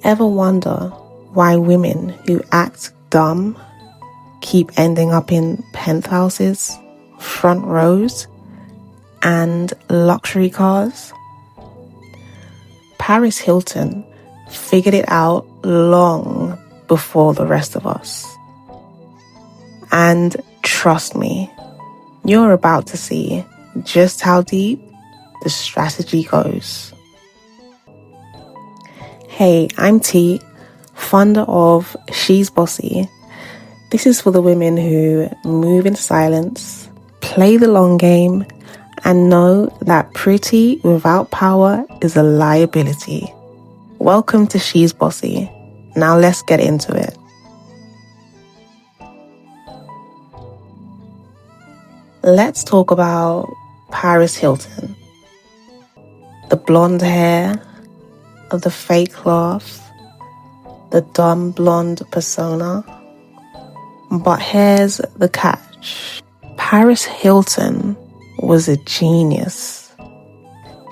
Ever wonder why women who act dumb keep ending up in penthouses, front rows, and luxury cars? Paris Hilton figured it out long before the rest of us. And trust me, you're about to see just how deep the strategy goes. Hey, I'm T, founder of She's Bossy. This is for the women who move in silence, play the long game, and know that pretty without power is a liability. Welcome to She's Bossy. Now let's get into it. Let's talk about Paris Hilton. The blonde hair, the fake laugh, the dumb blonde persona. But here's the catch. Paris Hilton was a genius.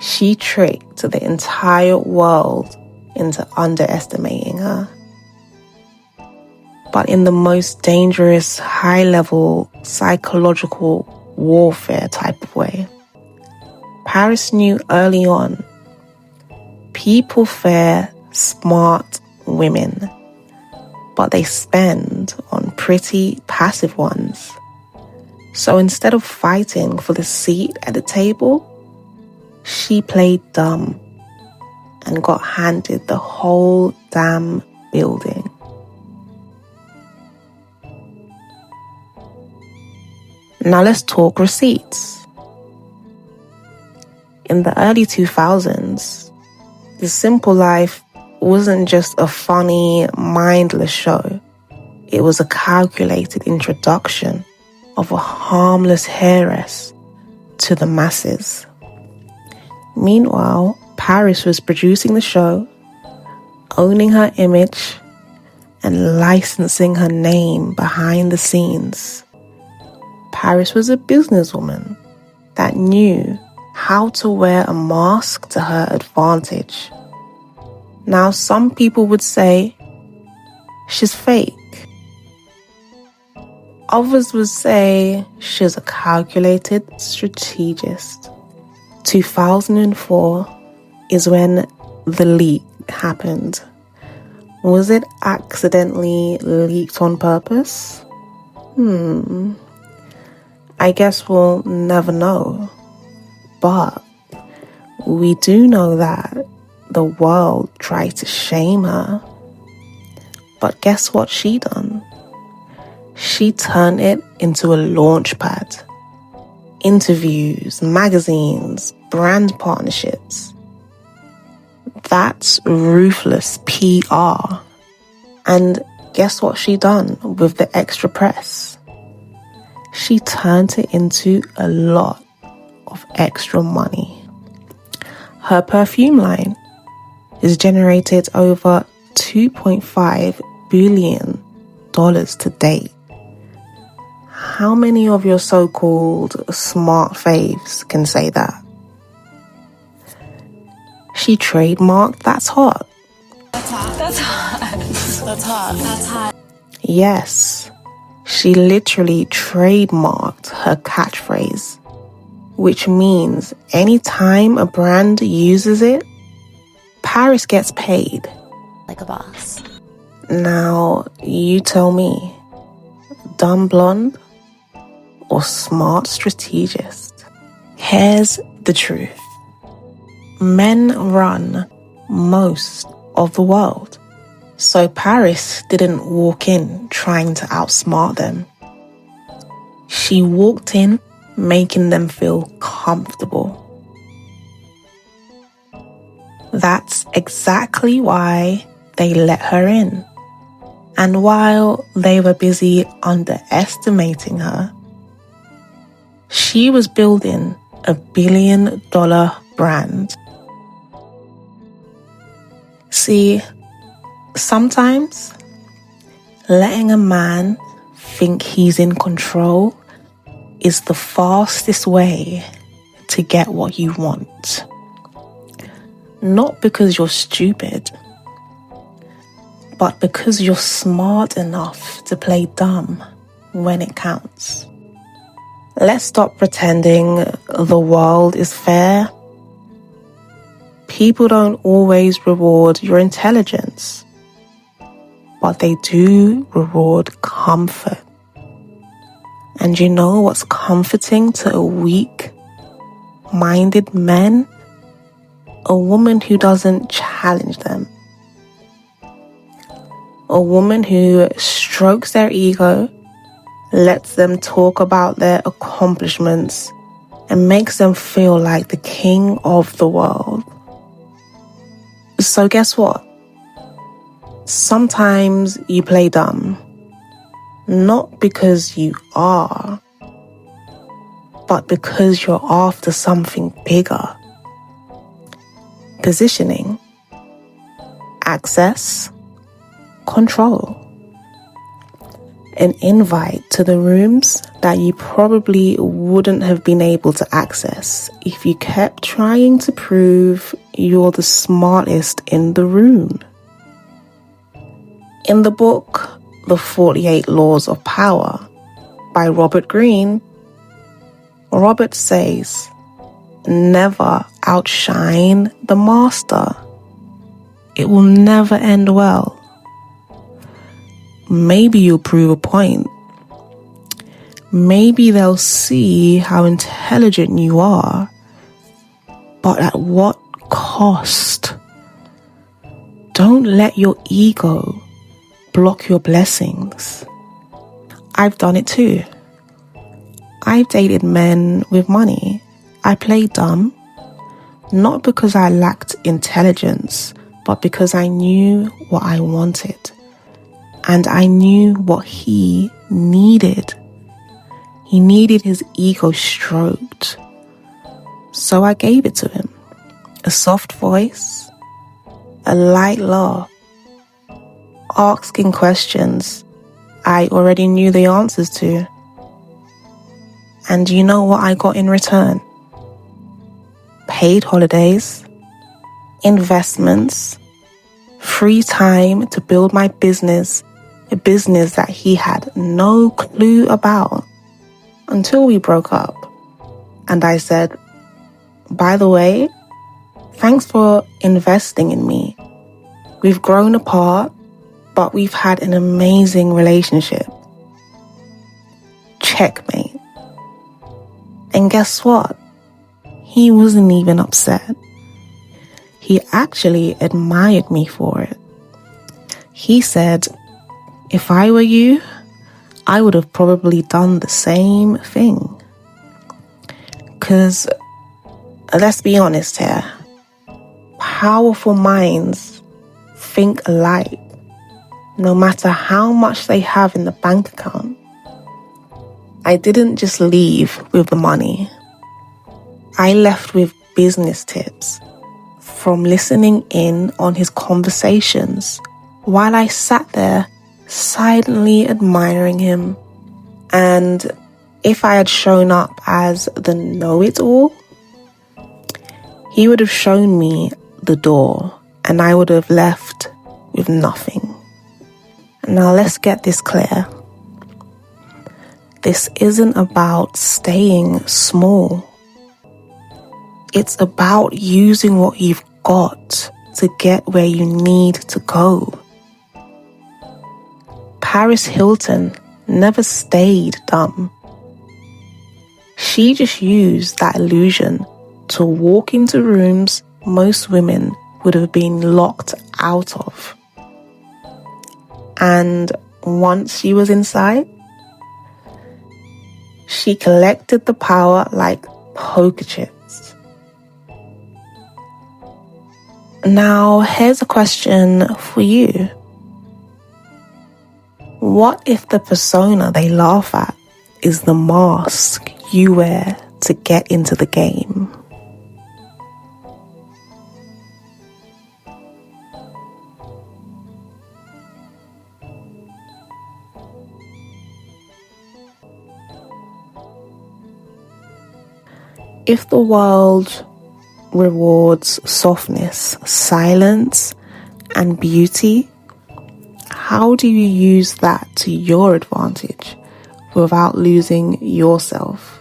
She tricked the entire world into underestimating her. But in the most dangerous, high-level, psychological warfare type of way. Paris knew early on, people fear smart women, but they spend on pretty, passive ones. So instead of fighting for the seat at the table, she played dumb and got handed the whole damn building. Now let's talk receipts. In the early 2000s, The Simple Life wasn't just a funny, mindless show. It was a calculated introduction of a harmless heiress to the masses. Meanwhile, Paris was producing the show, owning her image, and licensing her name behind the scenes. Paris was a businesswoman that knew how to wear a mask to her advantage. Now, some people would say she's fake. Others would say she's a calculated strategist. 2004 is when the leak happened. Was it accidentally leaked on purpose? I guess we'll never know. But we do know that the world tried to shame her. But guess what she done? She turned it into a launch pad. Interviews, magazines, brand partnerships. That's ruthless PR. And guess what she done with the extra press? She turned it into a lot of extra money. Her perfume line has generated over $2.5 billion to date. How many of your so-called smart faves can say that? She trademarked That's Hot. That's hot. That's hot. That's hot. That's hot. Yes, she literally trademarked her catchphrase, which means anytime a brand uses it, Paris gets paid. Like a boss. Now, you tell me, dumb blonde or smart strategist? Here's the truth. Men run most of the world. So Paris didn't walk in trying to outsmart them. She walked in making them feel comfortable. That's exactly why they let her in. And while they were busy underestimating her, she was building a $1 billion brand. See, sometimes letting a man think he's in control is the fastest way to get what you want. Not because you're stupid, but because you're smart enough to play dumb when it counts. Let's stop pretending the world is fair. People don't always reward your intelligence, but they do reward comfort. And you know what's comforting to a weak-minded man? A woman who doesn't challenge them. A woman who strokes their ego, lets them talk about their accomplishments, and makes them feel like the king of the world. So guess what? Sometimes you play dumb, not because you are, but because you're after something bigger. Positioning, access, control. An invite to the rooms that you probably wouldn't have been able to access if you kept trying to prove you're the smartest in the room. In the book, The 48 Laws of Power by Robert Greene, Robert says, never outshine the master. It will never end well. Maybe you'll prove a point. Maybe they'll see how intelligent you are, but at what cost? Don't let your ego block your blessings. I've done it too. I've dated men with money. I played dumb, not because I lacked intelligence, but because I knew what I wanted. And I knew what he needed. He needed his ego stroked. So I gave it to him. A soft voice, a light laugh, asking questions I already knew the answers to. And you know what I got in return? Paid holidays, investments, free time to build my business, a business that he had no clue about until we broke up. And I said, by the way, thanks for investing in me. We've grown apart, but we've had an amazing relationship. Checkmate. And guess what? He wasn't even upset. He actually admired me for it. He said, if I were you, I would have probably done the same thing. Because, let's be honest here, powerful minds think alike, no matter how much they have in the bank account. I didn't just leave with the money. I left with business tips from listening in on his conversations while I sat there silently admiring him. And if I had shown up as the know-it-all, he would have shown me the door and I would have left with nothing. Now let's get this clear. This isn't about staying small. It's about using what you've got to get where you need to go. Paris Hilton never stayed dumb. She just used that illusion to walk into rooms most women would have been locked out of. And once she was inside, she collected the power like poker chips. Now, here's a question for you. What if the persona they laugh at is the mask you wear to get into the game? If the world rewards softness, silence, and beauty, how do you use that to your advantage without losing yourself?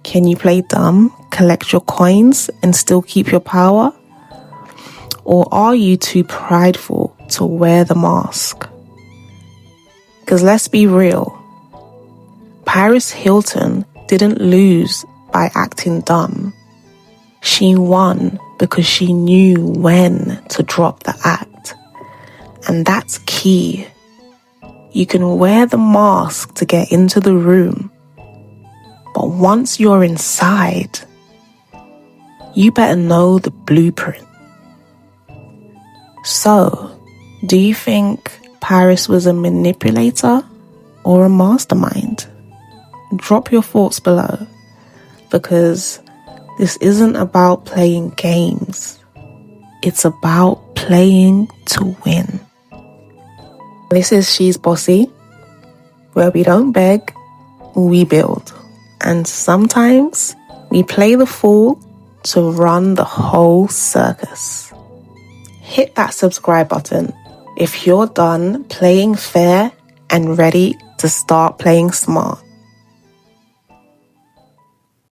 Can you play dumb, collect your coins, and still keep your power? Or are you too prideful to wear the mask? Because let's be real, Paris Hilton didn't lose by acting dumb. She won because she knew when to drop the act. And that's key. You can wear the mask to get into the room, but once you're inside, you better know the blueprint. So, do you think Paris was a manipulator or a mastermind? Drop your thoughts below, because this isn't about playing games. It's about playing to win. This is She's Bossy, where we don't beg, we build. And sometimes we play the fool to run the whole circus. Hit that subscribe button if you're done playing fair and ready to start playing smart.